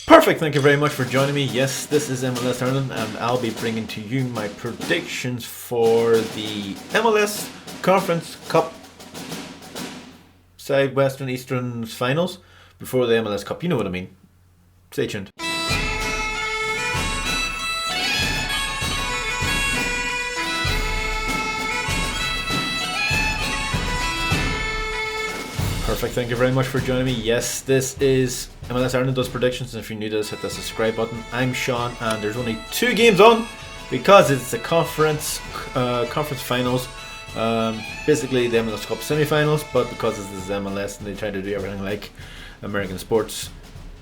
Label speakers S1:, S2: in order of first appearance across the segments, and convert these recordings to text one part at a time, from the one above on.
S1: Perfect, thank you very much for joining me. Yes, this is MLS Ireland, and I'll be bringing to you my predictions for the MLS Conference Cup Side Western Eastern Finals before the MLS Cup. You know what I mean. Stay tuned. Perfect, thank you very much for joining me. Yes, this is MLS Ireland Does Predictions, and if you're new to this, hit the subscribe button. I'm Sean, and there's only 2 games on because it's the conference finals. Basically the MLS Cup semi-finals, but because this is MLS and they try to do everything like American sports,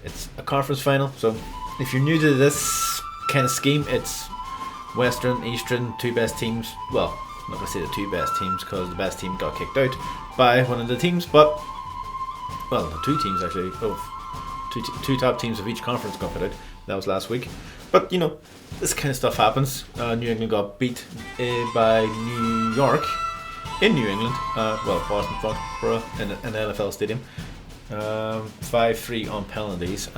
S1: it's a conference final. So if you're new to this kind of scheme, it's Western, Eastern, 2 best teams. Well, I'm not going to say the 2 best teams because the best team got kicked out by one of the teams, but well, the 2 teams actually of two top teams of each conference got out. That was last week. But you know, this kind of stuff happens. New England got beat by New York in New England. Boston Foxborough in an NFL stadium. 5-3 on penalties.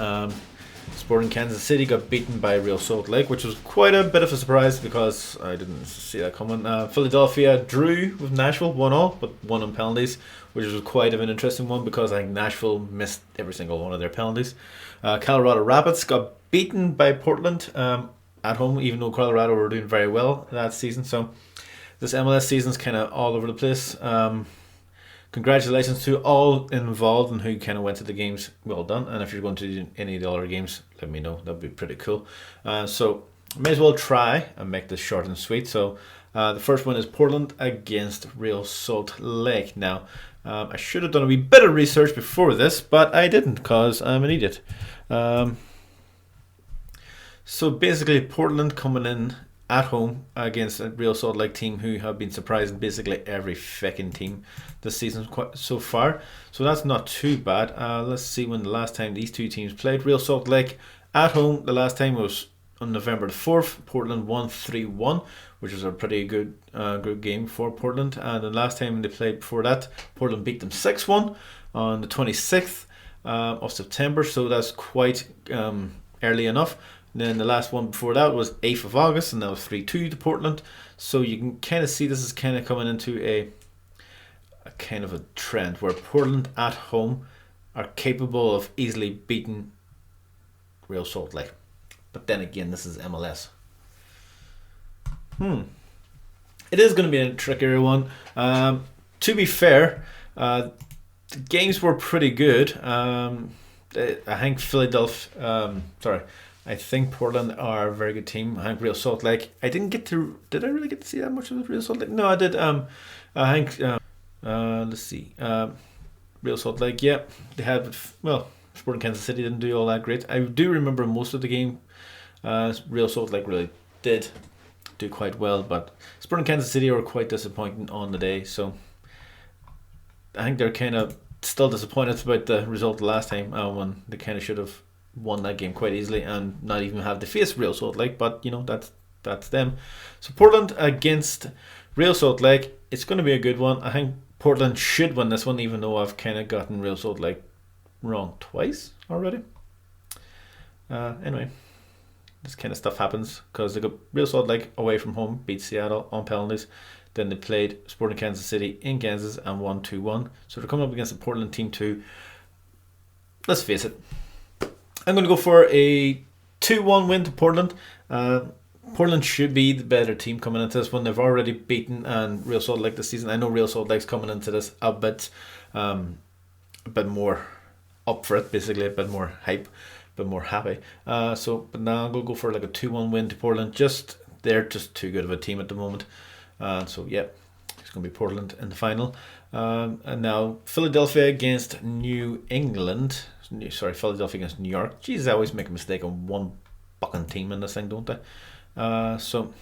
S1: Sporting Kansas City got beaten by Real Salt Lake, which was quite a bit of a surprise because I didn't see that coming. Philadelphia drew with Nashville 1-1, but won on penalties, which was quite of an interesting one because I think Nashville missed every single one of their penalties. Colorado Rapids got beaten by Portland at home, even though Colorado were doing very well that season. So this MLS season is kind of all over the place. Congratulations to all involved and who kind of went to the games. Well done. And if you're going to any of the other games, let me know. That'd be pretty cool. So may as well try and make this short and sweet. So the first one is Portland against Real Salt Lake. Now, I should have done a wee bit of research before this, but I didn't because I'm an idiot. So basically, Portland coming in at home against a Real Salt Lake team who have been surprising basically every fucking team this season so far. So that's not too bad. Let's see when the last time these 2 teams played. Real Salt Lake at home, the last time was on November the 4th. Portland won 3-1, which was a pretty good game for Portland. And the last time they played before that, Portland beat them 6-1 on the 26th of September. So that's quite early enough. Then the last one before that was 8th of August, and that was 3-2 to Portland. So you can kind of see this is kind of coming into a kind of a trend where Portland at home are capable of easily beating Real Salt Lake. But then again, this is MLS. It is going to be a trickier one. To be fair, the games were pretty good. I think I think Portland are a very good team. I think Real Salt Lake. Did I really get to see that much of Real Salt Lake? No, I did. I think. Let's see. Real Salt Lake. Yeah, they had. Well, Sporting Kansas City didn't do all that great. I do remember most of the game. Real Salt Lake really did do quite well, but Sporting Kansas City were quite disappointing on the day. So I think they're kind of still disappointed about the result the last time when they kind of should have won that game quite easily and not even have to face Real Salt Lake, but you know, that's them. So Portland against Real Salt Lake, it's going to be a good one. I think Portland should win this one, even though I've kind of gotten Real Salt Lake wrong twice already. Anyway, this kind of stuff happens because they got Real Salt Lake away from home, beat Seattle on penalties. Then they played Sporting Kansas City in Kansas and won 2-1. So they're coming up against the Portland team too. Let's face it, I'm going to go for a 2-1 win to Portland. Portland should be the better team coming into this one. They've already beaten Real Salt Lake this season. I know Real Salt Lake's coming into this a bit more up for it, basically a bit more hype, a bit more happy. But now I'm going to go for like a 2-1 win to Portland. They're just too good of a team at the moment. So yeah, it's going to be Portland in the final. And now Philadelphia against New England. Philadelphia against New York. Jeez, I always make a mistake on one fucking team in this thing, don't I? So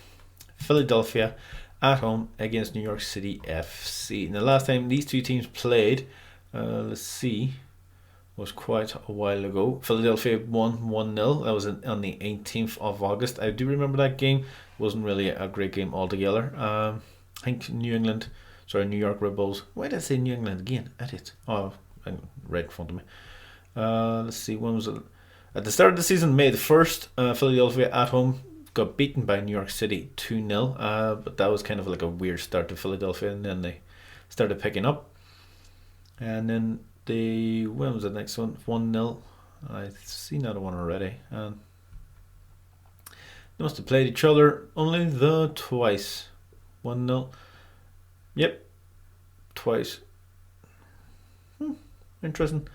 S1: Philadelphia at home against New York City FC. And the last time these 2 teams played, was quite a while ago. Philadelphia won 1-0. That was on the 18th of August. I do remember that game. It wasn't really a great game altogether. I think New York Red Bulls. Why did I say New England again? At it. Oh, right in front of me. Let's see, when was it? At the start of the season, May the 1st, Philadelphia at home got beaten by New York City 2-0. But that was kind of like a weird start to Philadelphia, and then they started picking up. And then when was the next one? 1-0. I've seen that one already. And they must have played each other only twice. 1-0. Yep. Twice. Interesting.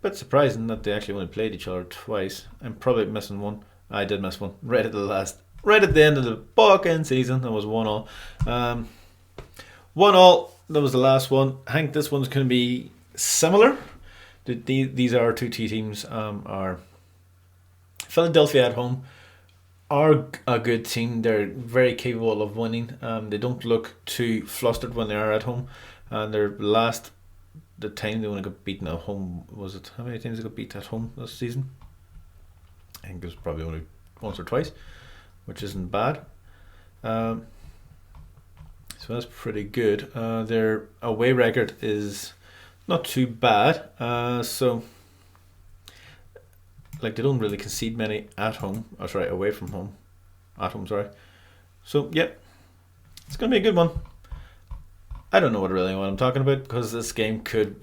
S1: Bit surprising that they actually only played each other twice. I'm probably missing one. I did miss one. Right at the end of the fucking season. That was 1-1. 1-1. That was the last one. I think this one's going to be similar. These are our two teams. Are Philadelphia at home are a good team. They're very capable of winning. They don't look too flustered when they are at home. And the time they only got beaten at home, was it? How many times they got beat at home this season? I think it was probably only once or twice, which isn't bad. So that's pretty good. Their away record is not too bad. So like they don't really concede many at home. Oh, sorry, away from home. At home, sorry. So yep, it's gonna be a good one. I don't know what I'm talking about because this game could.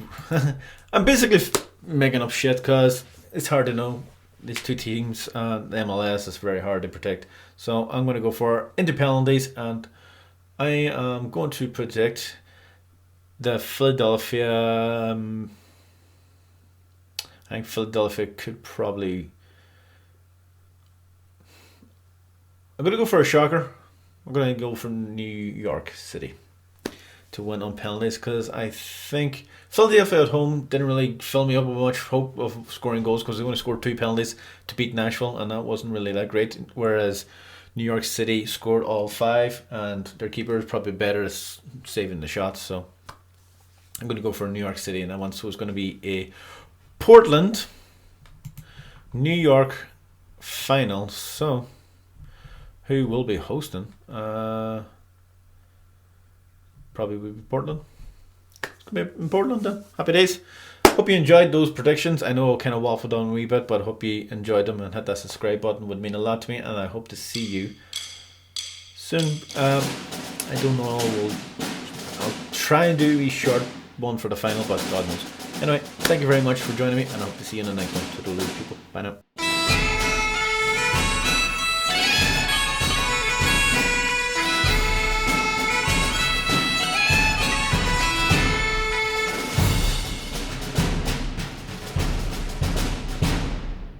S1: I'm basically making up shit because it's hard to know. These two teams, the MLS is very hard to predict. So I'm going to go for into penalties, and I am going to predict the Philadelphia. I think Philadelphia could probably. I'm going to go for a shocker. I'm going to go for New York City to win on penalties because I think Philadelphia at home didn't really fill me up with much hope of scoring goals because they only scored 2 penalties to beat Nashville, and that wasn't really that great. Whereas New York City scored all 5, and their keeper is probably better at saving the shots. So I'm going to go for New York City in that one. So it's going to be a Portland, New York final. So who will be hosting? Probably will be Portland. It's going to be in Portland then. Happy days. Hope you enjoyed those predictions. I know I kind of waffled on a wee bit, but I hope you enjoyed them and hit that subscribe button. Would mean a lot to me, and I hope to see you soon. I don't know. I'll try and do a short one for the final, but God knows. Anyway, thank you very much for joining me, and I hope to see you in the next one. Toodaloo, people. Bye now.